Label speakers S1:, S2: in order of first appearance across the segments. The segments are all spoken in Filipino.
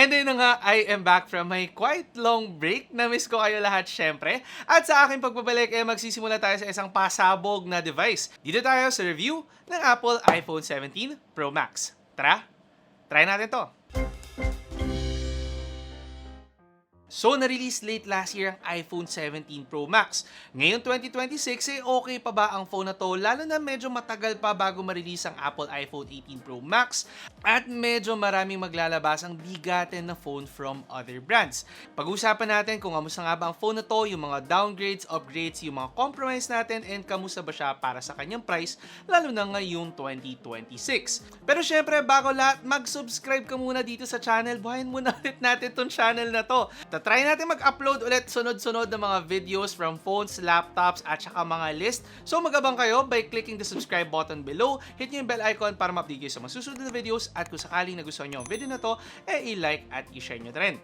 S1: And then na nga, I am back from my quite long break. Na-miss ko kayo lahat syempre. At sa aking pagbabalik, magsisimula tayo sa isang pasabog na device. Dito tayo sa review ng Apple iPhone 17 Pro Max. Tara, try natin to. So, na-release late last year ang iPhone 17 Pro Max. Ngayon 2026, okay pa ba ang phone na to? Lalo na medyo matagal pa bago ma-release ang Apple iPhone 18 Pro Max at medyo maraming maglalabas ang bigatin na phone from other brands. Pag-usapan natin kung kamusta nga ba ang phone na to, yung mga downgrades, upgrades, yung mga compromise natin, and kamusta ba siya para sa kanyang price, lalo na ngayong 2026. Pero syempre, bago lahat, mag-subscribe ka muna dito sa channel. Buhayin muna ulit natin tong channel na to. Try natin mag-upload ulit sunod-sunod ng mga videos from phones, laptops, at saka mga list. So mag-abang kayo by clicking the subscribe button below. Hit nyo yung bell icon para ma-update kayo sa mga susunod na videos. At kung sakaling nagustuhan nyo ang video na to, i-like at i-share nyo na rin.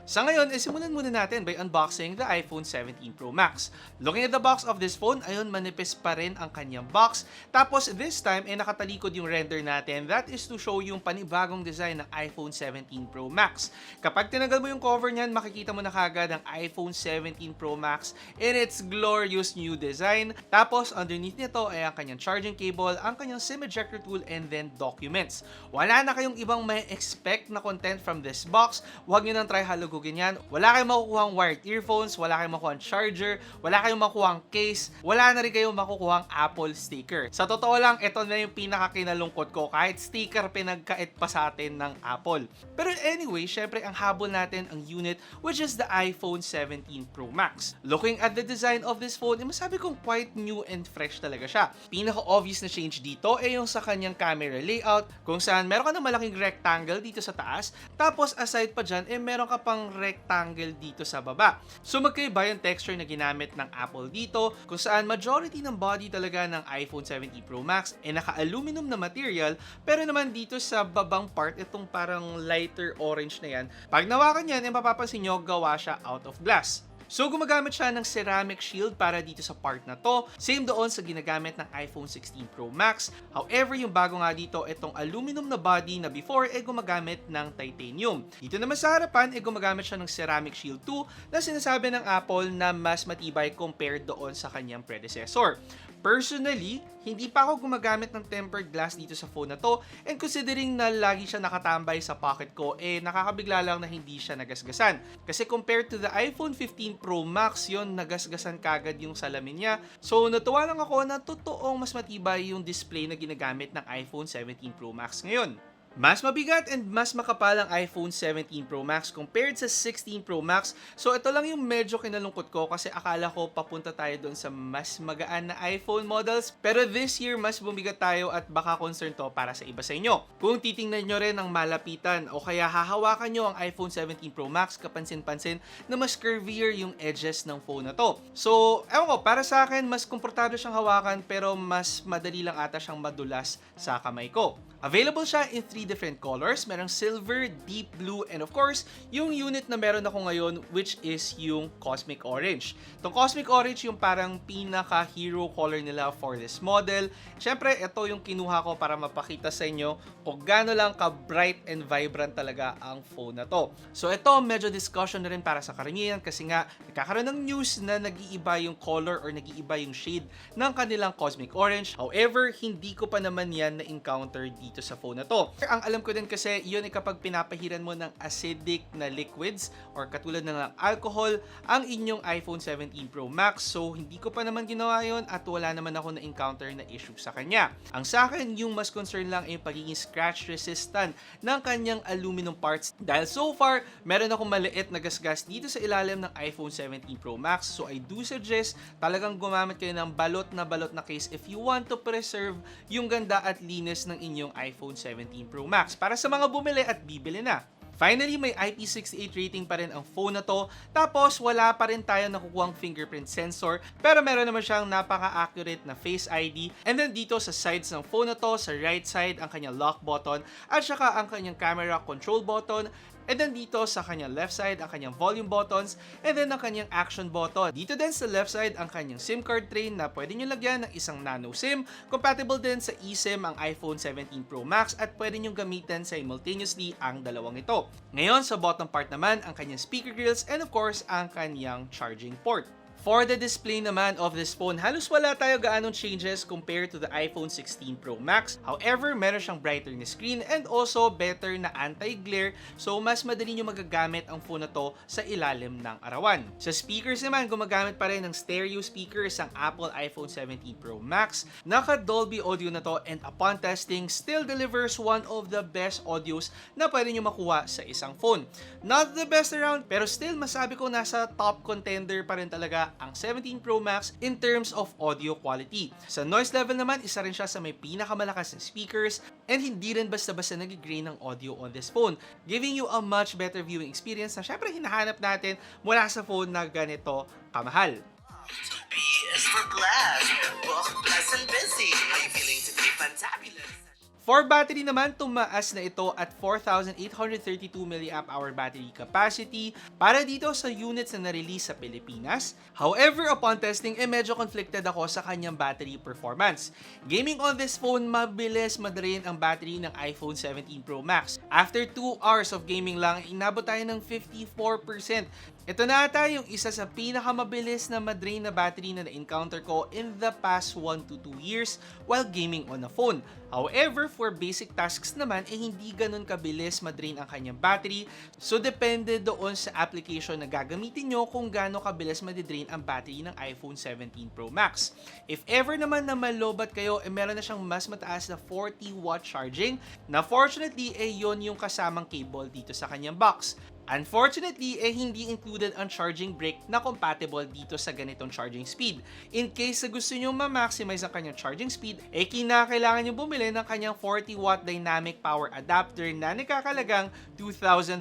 S1: Sa ngayon, simulan muna natin by unboxing the iPhone 17 Pro Max. Looking at the box of this phone, ayun, manipis pa rin ang kanyang box. Tapos this time, nakatalikod yung render natin. That is to show yung panibagong design ng iPhone 17 Pro Max. Kapag tinanggal mo yung cover niyan, makikita mo na kagad ang iPhone 17 Pro Max in its glorious new design. Tapos underneath nito ay ang kanyang charging cable, ang kanyang SIM ejector tool, and then documents. Wala na kayong ibang may expect na content from this box. Huwag nyo nang try halugugin yan. Wala kayong makukuhang wired earphones, wala kayong makukuhang charger, wala kayong makukuhang case, wala na rin kayong makukuhang Apple sticker. Sa totoo lang, ito na yung pinakakinalungkot ko, kahit sticker pinagkait pa sa atin ng Apple. Pero anyway, syempre ang habol natin ang unit, which is the iPhone 17 Pro Max. Looking at the design of this phone, masabi kong quite new and fresh talaga siya. Pinaka-obvious na change dito ay yung sa kanyang camera layout, kung saan meron ka ng malaking rectangle dito sa taas, tapos aside pa dyan, meron ka pang rectangle dito sa baba. So magkaiba yung texture na ginamit ng Apple dito, kung saan majority ng body talaga ng iPhone 17 Pro Max ay naka-aluminum na material, pero naman dito sa babang part, itong parang lighter orange na yan, pag nawakan yan, mapapansin nyo, gawa siya out of glass. So gumagamit siya ng ceramic shield para dito sa part na to. Same doon sa ginagamit ng iPhone 16 Pro Max. However, yung bago nga dito, itong aluminum na body na before gumagamit ng titanium. Dito naman sa harapan gumagamit siya ng ceramic shield 2 na sinasabi ng Apple na mas matibay compared doon sa kanyang predecessor. Personally, hindi pa ako gumagamit ng tempered glass dito sa phone na to, and considering na lagi siya nakatambay sa pocket ko, nakakabigla lang na hindi siya nagasgasan. Kasi compared to the iPhone 15 Pro Max, yon nagasgasan kagad yung salamin niya. So natuwa lang ako na totoong mas matibay yung display na ginagamit ng iPhone 17 Pro Max ngayon. Mas mabigat and mas makapal ang iPhone 17 Pro Max compared sa 16 Pro Max. So ito lang yung medyo kinalungkot ko kasi akala ko papunta tayo doon sa mas magaan na iPhone models. Pero this year mas bumigat tayo at baka concern to para sa iba sa inyo. Kung titingnan nyo rin ang malapitan o kaya hahawakan nyo ang iPhone 17 Pro Max, kapansin-pansin na mas curvier yung edges ng phone na to. So ewan ko, para sa akin mas komportable siyang hawakan pero mas madali lang ata siyang madulas sa kamay ko. Available siya in 3 different colors. Merong silver, deep blue, and of course, yung unit na meron ako ngayon, which is yung Cosmic Orange. Itong Cosmic Orange yung parang pinaka-hero color nila for this model. Siyempre, ito yung kinuha ko para mapakita sa inyo kung gaano lang ka-bright and vibrant talaga ang phone na to. So ito, medyo discussion na rin para sa karamihan kasi nga, nagkakaroon ng news na nag-iiba yung color or nag-iiba yung shade ng kanilang Cosmic Orange. However, hindi ko pa naman yan na-encounter dito sa phone na to. Ang alam ko din kasi, yun ay kapag pinapahiran mo ng acidic na liquids or katulad ng alcohol ang inyong iPhone 17 Pro Max. So, hindi ko pa naman ginawa yun at wala naman ako na-encounter na issue sa kanya. Ang sa akin, yung mas concern lang ay pagiging scratch resistant ng kanyang aluminum parts. Dahil so far, meron akong maliit na gasgas dito sa ilalim ng iPhone 17 Pro Max. So, I do suggest talagang gumamit kayo ng balot na case if you want to preserve yung ganda at linis ng inyong iPhone 17 Pro Max para sa mga bumili at bibili na. Finally, may IP68 rating pa rin ang phone na to. Tapos, wala pa rin tayo nakukuhang fingerprint sensor. Pero meron naman siyang napaka-accurate na Face ID. And then dito sa sides ng phone na to, sa right side, ang kanyang lock button. At saka ang kanyang camera control button. And then dito sa kanyang left side, ang kanyang volume buttons, and then ang kanyang action button. Dito din sa left side, ang kanyang SIM card tray na pwede nyo lagyan ng isang nano SIM. Compatible din sa eSIM ang iPhone 17 Pro Max at pwede nyo gamitin simultaneously ang dalawang ito. Ngayon, sa bottom part naman, ang kanyang speaker grills and of course, ang kanyang charging port. For the display naman of this phone, halos wala tayo gaanong changes compared to the iPhone 16 Pro Max. However, meron siyang brighter na screen and also better na anti-glare, so mas madali nyo magagamit ang phone na to sa ilalim ng arawan. Sa speakers naman, gumagamit pa rin ng stereo speakers ang Apple iPhone 17 Pro Max. Naka-Dolby Audio na to and upon testing, still delivers one of the best audios na pwede nyo makuha sa isang phone. Not the best around, pero still masabi ko nasa top contender pa rin talaga ang 17 Pro Max in terms of audio quality. Sa noise level naman, isa rin siya sa may pinakamalakas na speakers and hindi rin basta-basta nag-grain ng audio on this phone, giving you a much better viewing experience na syempre hinahanap natin mula sa phone na ganito kamahal.
S2: B is for blast. Book, blessed and busy. Are you feeling to be fantabulous?
S1: For battery naman, tumaas na ito at 4,832 mAh battery capacity para dito sa units na na-release sa Pilipinas. However, upon testing, medyo conflicted ako sa kanyang battery performance. Gaming on this phone, mabilis madrain ang battery ng iPhone 17 Pro Max. After 2 hours of gaming lang, inabot tayo ng 54%. Ito na ata yung isa sa pinakamabilis na madrain na battery na na-encounter ko in the past 1 to 2 years while gaming on a phone. However, for basic tasks naman, hindi ganun kabilis madrain ang kanyang battery. So, depende doon sa application na gagamitin nyo kung gaano kabilis madidrain ang battery ng iPhone 17 Pro Max. If ever naman na malobat kayo, meron na siyang mas mataas na 40-watt charging na fortunately, yon yung kasamang cable dito sa kanyang box. Unfortunately, hindi included ang charging brick na compatible dito sa ganitong charging speed. In case na gusto nyo ma-maximize ang kanyang charging speed, kinakailangan nyo bumili ng kanyang 40-watt dynamic power adapter na nakakalagang 2,490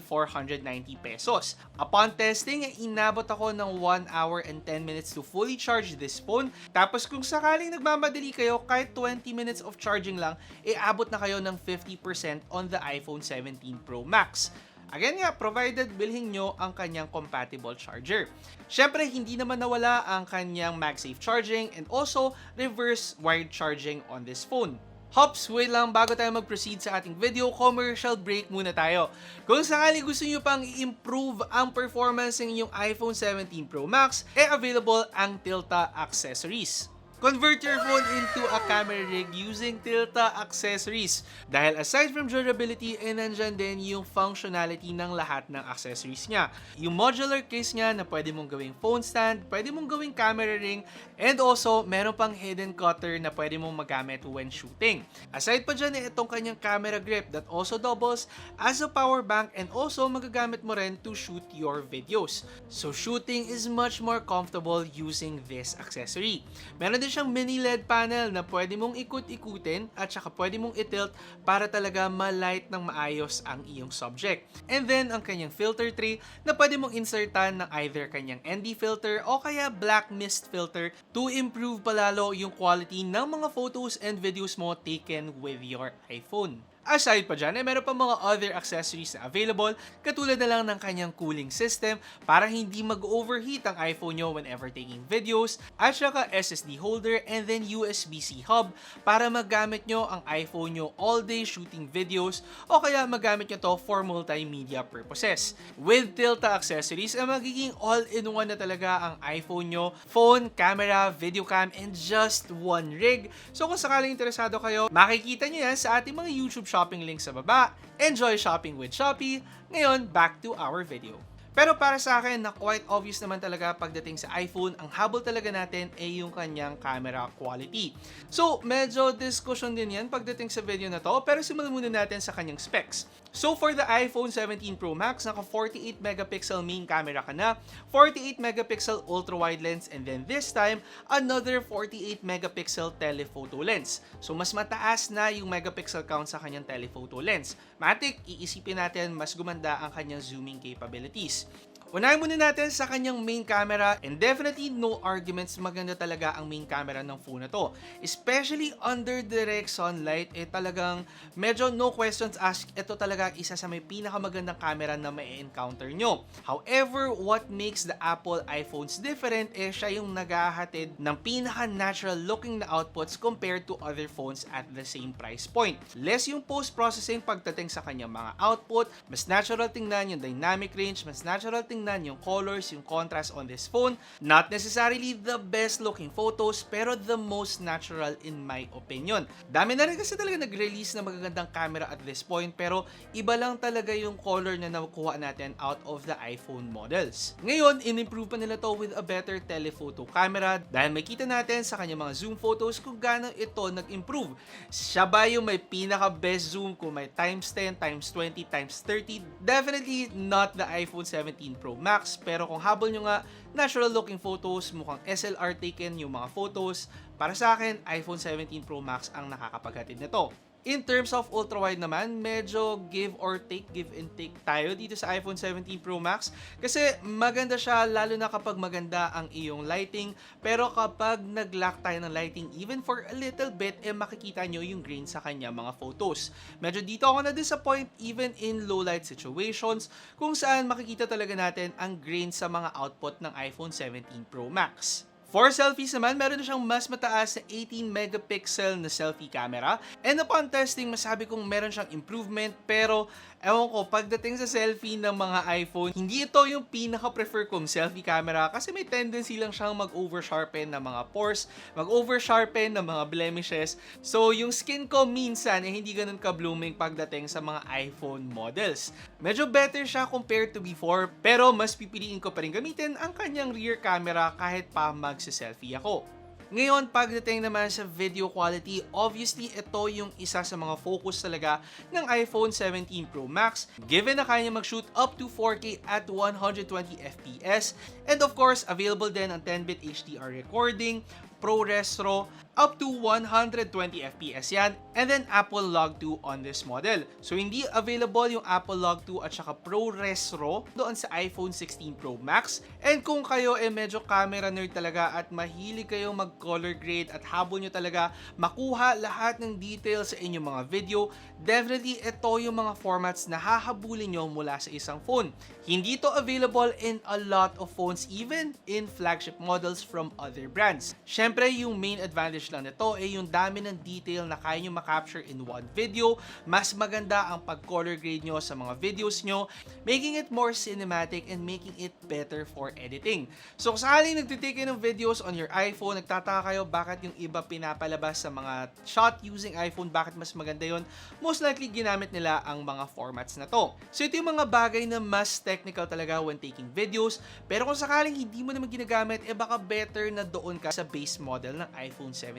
S1: pesos. Upon testing, inabot ako ng 1 hour and 10 minutes to fully charge this phone. Tapos kung sakaling nagmamadali kayo, kahit 20 minutes of charging lang, abot na kayo ng 50% on the iPhone 17 Pro Max. Again nga, provided bilhin nyo ang kanyang compatible charger. Syempre, hindi naman nawala ang kanyang MagSafe charging and also reverse wired charging on this phone. Hops, wait lang, bago tayo mag-proceed sa ating video, commercial break muna tayo. Kung sakali gusto nyo pang i-improve ang performance ng inyong iPhone 17 Pro Max, available ang Tilta accessories. Convert your phone into a camera rig using Tilta accessories. Dahil aside from durability, nandyan din yung functionality ng lahat ng accessories niya. Yung modular case niya na pwede mong gawing phone stand, pwede mong gawing camera ring, and also meron pang hidden cutter na pwede mong magamit when shooting. Aside pa dyan, itong kanyang camera grip that also doubles as a power bank and also magagamit mo rin to shoot your videos. So shooting is much more comfortable using this accessory. Meron din siyang mini LED panel na pwede mong ikut-ikutin at saka pwede mong i-tilt para talaga ma-light ng maayos ang iyong subject. And then, ang kanyang filter tray na pwede mong insertan ng either kanyang ND filter o kaya black mist filter to improve palalo yung quality ng mga photos and videos mo taken with your iPhone. Aside pa dyan, meron pa mga other accessories na available katulad na lang ng kanyang cooling system para hindi mag-overheat ang iPhone nyo whenever taking videos at saka SSD holder and then USB-C hub para magamit nyo ang iPhone nyo all day shooting videos o kaya magamit nyo to for multimedia purposes. With Tilta accessories, magiging all-in-one na talaga ang iPhone nyo, phone, camera, video cam, and just one rig. So kung sakaling interesado kayo, makikita nyo yan sa ating mga YouTube shopping link sa baba. Enjoy shopping with Shopee. Ngayon, back to our video. Pero para sa akin, na quite obvious naman talaga pagdating sa iPhone, ang habol talaga natin ay yung kanyang camera quality. So, medyo discussion din yan pagdating sa video na to, pero simulan muna natin sa kanyang specs. So, for the iPhone 17 Pro Max, naka 48 megapixel main camera ka na, 48 megapixel ultra-wide lens, and then this time, another 48 megapixel telephoto lens. So, mas mataas na yung megapixel count sa kanyang telephoto lens. Matik, iisipin natin mas gumanda ang kanyang zooming capabilities. Unahin muna natin sa kanyang main camera, and definitely no arguments, maganda talaga ang main camera ng phone na to. Especially under direct sunlight, talagang medyo no questions asked, ito talaga isa sa may pinakamagandang camera na mai-encounter nyo. However, what makes the Apple iPhones different siya yung naghahatid ng pinaka-natural looking na outputs compared to other phones at the same price point. Less yung post-processing pagdating sa kanyang mga output, mas natural tingnan yung dynamic range, mas natural tingnan yung colors, yung contrast on this phone. Not necessarily the best looking photos, pero the most natural in my opinion. Dami na rin kasi talaga nag-release na magagandang camera at this point, pero iba lang talaga yung color na nakuha natin out of the iPhone models. Ngayon, in-improve pa nila to with a better telephoto camera dahil makita natin sa kanyang mga zoom photos kung gaano ito nag-improve. Siya ba yung may pinaka-best zoom kung may times 10, times 20, times 30? Definitely not the iPhone 17 Pro Max, pero kung habol nyo nga natural looking photos, mukhang SLR taken yung mga photos, para sa akin, iPhone 17 Pro Max ang nakakapaghatid nito. In terms of ultra-wide naman, medyo give and take tayo dito sa iPhone 17 Pro Max kasi maganda siya lalo na kapag maganda ang iyong lighting, pero kapag nag-lack tayo ng lighting even for a little bit, makikita nyo yung grain sa kanya mga photos. Medyo dito ako na-disappoint even in low light situations kung saan makikita talaga natin ang grain sa mga output ng iPhone 17 Pro Max. For selfies naman, meron na siyang mas mataas na 18 megapixel na selfie camera. And upon testing, masabi kong meron siyang improvement, pero ewan ko, pagdating sa selfie ng mga iPhone, hindi ito yung pinaka-prefer kong selfie camera kasi may tendency lang siyang mag-oversharpen ng mga pores, mag-oversharpen ng mga blemishes. So, yung skin ko minsan hindi ganun ka-blooming pagdating sa mga iPhone models. Medyo better siya compared to before, pero mas pipiliin ko pa rin gamitin ang kanyang rear camera kahit pa magse-selfie ako. Ngayon, pagdating naman sa video quality, obviously ito yung isa sa mga focus talaga ng iPhone 17 Pro Max, given na kaya mag-shoot up to 4K at 120 FPS, and of course, available din ang 10-bit HDR recording, ProRes RAW, up to 120 FPS yan, and then Apple Log 2 on this model. So hindi available yung Apple Log 2 at saka ProRes RAW doon sa iPhone 16 Pro Max. And kung kayo medyo camera nerd talaga at mahilig kayong mag-color grade at habol nyo talaga makuha lahat ng details sa inyong mga video, definitely ito yung mga formats na hahabulin nyo mula sa isang phone. Hindi to available in a lot of phones, even in flagship models from other brands. Syempre, yung main advantage lang nito yung dami ng detail na kaya nyo makapture in one video. Mas maganda ang pag-color grade nyo sa mga videos nyo, making it more cinematic and making it better for editing. So, kung sakaling nagtitake kayo ng videos on your iPhone, nagtataka kayo bakit yung iba pinapalabas sa mga shot using iPhone, bakit mas maganda yon? Most likely, ginamit nila ang mga formats na to. So, ito yung mga bagay na mas technical talaga when taking videos, pero kung sakaling hindi mo naman ginagamit, baka better na doon ka sa base model ng iPhone 17.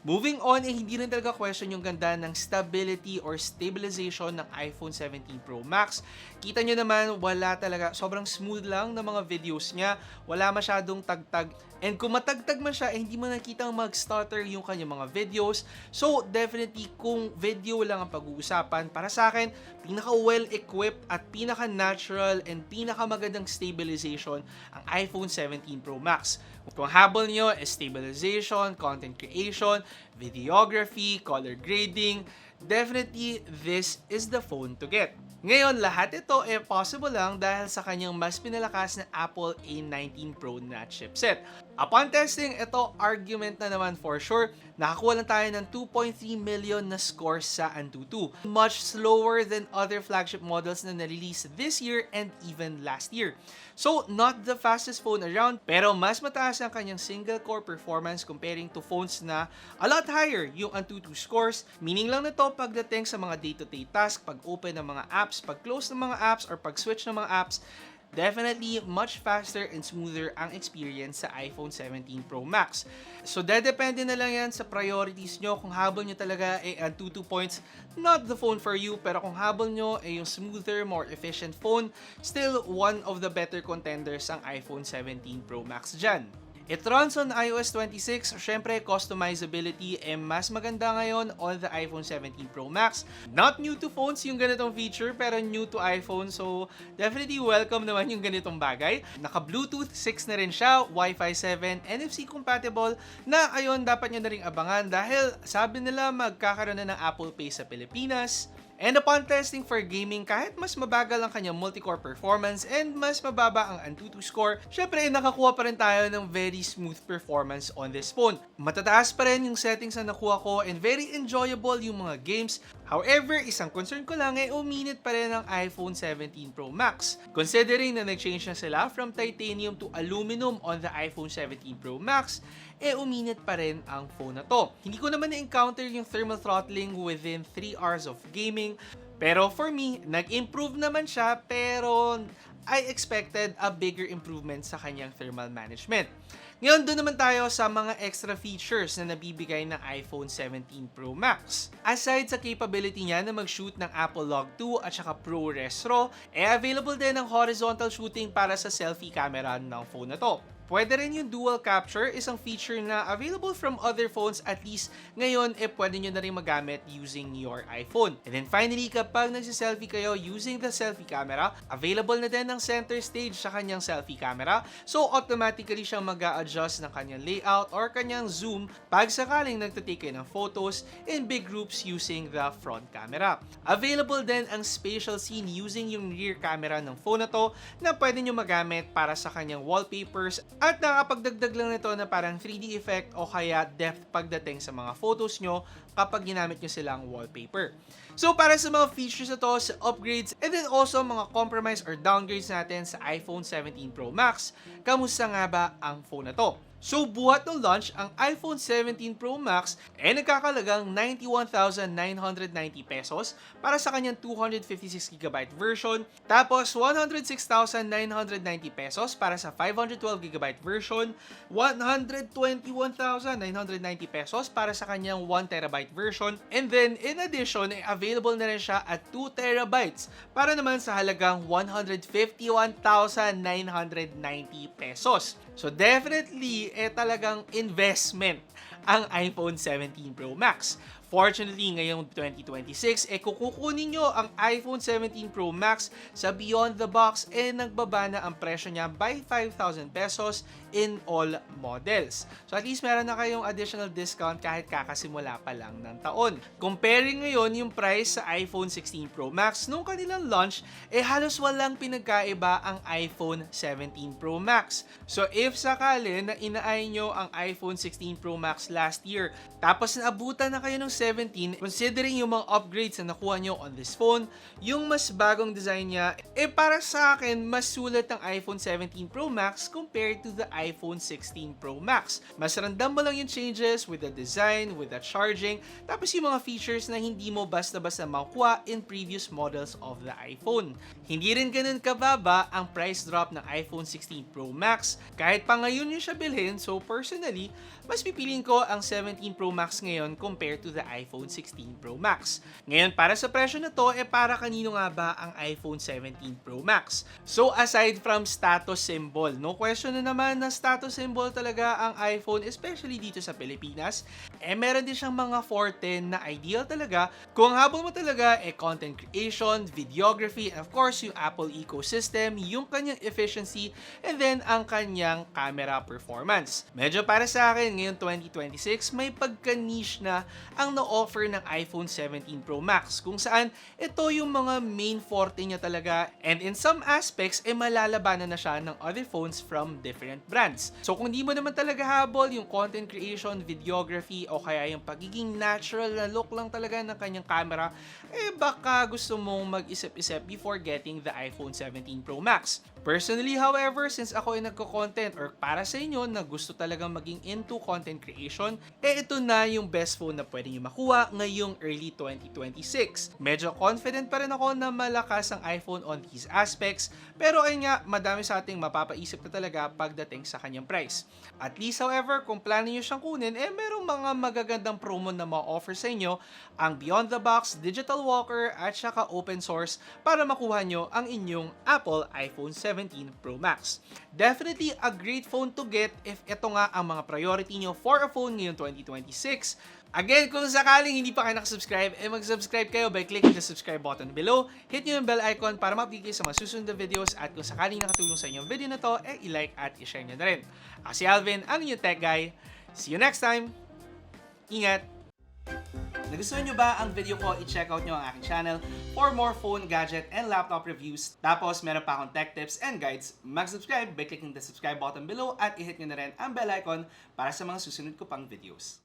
S1: Moving on, hindi rin talaga question yung ganda ng stability or stabilization ng iPhone 17 Pro Max. Kita nyo naman, wala talaga, sobrang smooth lang ng mga videos niya, wala masyadong tagtag. And kung matagtag man siya, hindi mo nakikita mag-stutter yung kanyang mga videos. So, definitely, kung video lang ang pag-uusapan, para sa akin, pinaka-well-equipped at pinaka-natural and pinaka-magandang stabilization ang iPhone 17 Pro Max. Kung habol nyo, stabilization, content creation, videography, color grading, definitely, this is the phone to get. Ngayon, lahat ito possible lang dahil sa kanyang mas pinalakas na Apple A19 Pro na chipset. Upon testing, ito argument na naman for sure. Nakakuha lang tayo ng 2.3 million na scores sa Antutu. Much slower than other flagship models na na-release this year and even last year. So, not the fastest phone around, pero mas mataas ang kanyang single-core performance comparing to phones na a lot higher yung Antutu scores. Meaning lang nito pagdating sa mga day-to-day task, pag-open ng mga apps, pag-close ng mga apps, or pag-switch ng mga apps, definitely much faster and smoother ang experience sa iPhone 17 Pro Max. So, depende na lang yan sa priorities nyo. Kung habol nyo talaga ang 2 points, not the phone for you. Pero kung habol nyo yung smoother, more efficient phone, still one of the better contenders ang iPhone 17 Pro Max dyan. It runs on iOS 26. Syempre, customizability mas maganda ngayon on the iPhone 17 Pro Max. Not new to phones yung ganitong feature, pero new to iPhone. So, definitely welcome naman yung ganitong bagay. Naka-Bluetooth 6 na rin siya, Wi-Fi 7, NFC compatible, na ayon dapat nyo na rin abangan dahil sabi nila magkakaroon na ng Apple Pay sa Pilipinas. And upon testing for gaming, kahit mas mabagal ang kanyang multi-core performance and mas mababa ang Antutu score, syempre nakakuha pa rin tayo ng very smooth performance on this phone. Matataas pa rin yung settings na nakuha ko and very enjoyable yung mga games. However, isang concern ko lang uminit pa rin ang iPhone 17 Pro Max. Considering na nag-change na sila from titanium to aluminum on the iPhone 17 Pro Max, uminit pa rin ang phone na to. Hindi ko naman na-encounter yung thermal throttling within 3 hours of gaming. Pero for me, nag-improve naman siya pero I expected a bigger improvement sa kanyang thermal management. Ngayon, doon naman tayo sa mga extra features na nabibigay ng iPhone 17 Pro Max. Aside sa capability niya na mag-shoot ng Apple Log 2 at saka ProRes RAW, available din ang horizontal shooting para sa selfie camera ng phone na to. Pwede rin yung dual capture, isang feature na available from other phones, at least ngayon pwede nyo na rin magamit using your iPhone. And then finally, kapag nagsiselfie kayo using the selfie camera, available na din ang center stage sa kanyang selfie camera. So automatically siyang mag-a-adjust ng kanyang layout or kanyang zoom pag sakaling nagtatake kayo ng photos in big groups using the front camera. Available din ang spatial scene using yung rear camera ng phone na to na pwede nyo magamit para sa kanyang wallpapers. At nakapagdagdag lang nito na parang 3D effect o kaya depth pagdating sa mga photos nyo kapag ginamit nyo silang wallpaper. So para sa mga features na to, sa upgrades, and then also mga compromise or downgrades natin sa iPhone 17 Pro Max, kamusta nga ba ang phone na to? So buhat ng launch, ang iPhone 17 Pro Max nagkakalagang 91,990 pesos para sa kanyang 256GB version, tapos 106,990 pesos para sa 512GB version, 121,990 pesos para sa kanyang 1TB version, and then in addition, available na rin siya at 2TB para naman sa halagang 151,990 pesos. So definitely, talagang investment ang iPhone 17 Pro Max. Fortunately, ngayong 2026, kukunin nyo ang iPhone 17 Pro Max sa Beyond the Box nagbaba na ang presyo niya by 5,000 pesos in all models. So at least meron na kayong additional discount kahit kakasimula pa lang ng taon. Comparing ngayon yung price sa iPhone 16 Pro Max nung kanilang launch, halos walang pinagkaiba ang iPhone 17 Pro Max. So if sakali na inaay nyo ang iPhone 16 Pro Max last year, tapos naabutan na kayo ng 17, considering yung mga upgrades na nakuha nyo on this phone, yung mas bagong design niya, para sa akin, mas sulit ang iPhone 17 Pro Max compared to the iPhone 16 Pro Max. Mas random mo lang yung changes with the design, with the charging, tapos yung mga features na hindi mo basta-basta makuha in previous models of the iPhone. Hindi rin ganun kababa ang price drop ng iPhone 16 Pro Max. Kahit pa ngayon yung siya bilhin, so personally, mas pipiliin ko ang 17 Pro Max ngayon compared to the iPhone 16 Pro Max. Ngayon, para sa presyo na to, para kanino nga ba ang iPhone 17 Pro Max? So, aside from status symbol, no question na naman na status symbol talaga ang iPhone, especially dito sa Pilipinas, meron din siyang mga forte na ideal talaga kung habol mo talaga content creation, videography, and of course, yung Apple ecosystem, yung kanyang efficiency, and then ang kanyang camera performance. Medyo para sa akin, ngayon 2026, may pagka-niche na ang na-offer ng iPhone 17 Pro Max kung saan ito yung mga main forte niya talaga, and in some aspects, malalabanan na siya ng other phones from different brands. So kung di mo naman talaga habol yung content creation, videography, o kaya yung pagiging natural na look lang talaga ng kanyang camera, baka gusto mong mag-isip-isip before getting the iPhone 17 Pro Max. Personally, however, since ako ay nagko-content or para sa inyo na gusto talagang maging into content creation, ito na yung best phone na pwede nyo makuha ngayong early 2026. Medyo confident pa rin ako na malakas ang iPhone on these aspects, pero ayun nga, madami sa ating mapapaisip na talaga pagdating sa kanyang price. At least however, kung plano nyo siyang kunin, merong mga magagandang promo na ma-offer sa inyo ang Beyond the Box, Digital Walker at saka open source para makuha nyo ang inyong Apple iPhone 17 Pro Max. Definitely a great phone to get if ito nga ang mga priority nyo for a phone ngayong 2026. Again, kung sakaling hindi pa kayo nakasubscribe, mag-subscribe kayo by clicking the subscribe button below. Hit nyo yung bell icon para ma-update kayo sa mga susunod na videos at kung sakaling nakatulong sa inyong video na to, i-like at i-share nyo na rin. Ako si Alvin, ang inyong tech guy. See you next time! Ingat! Nagustuhan nyo ba ang video ko? I-check out nyo ang aking channel for more phone, gadget, and laptop reviews. Tapos, meron pa akong tech tips and guides. Mag-subscribe by clicking the subscribe button below at i-hit nyo na rin ang bell icon para sa mga susunod ko pang videos.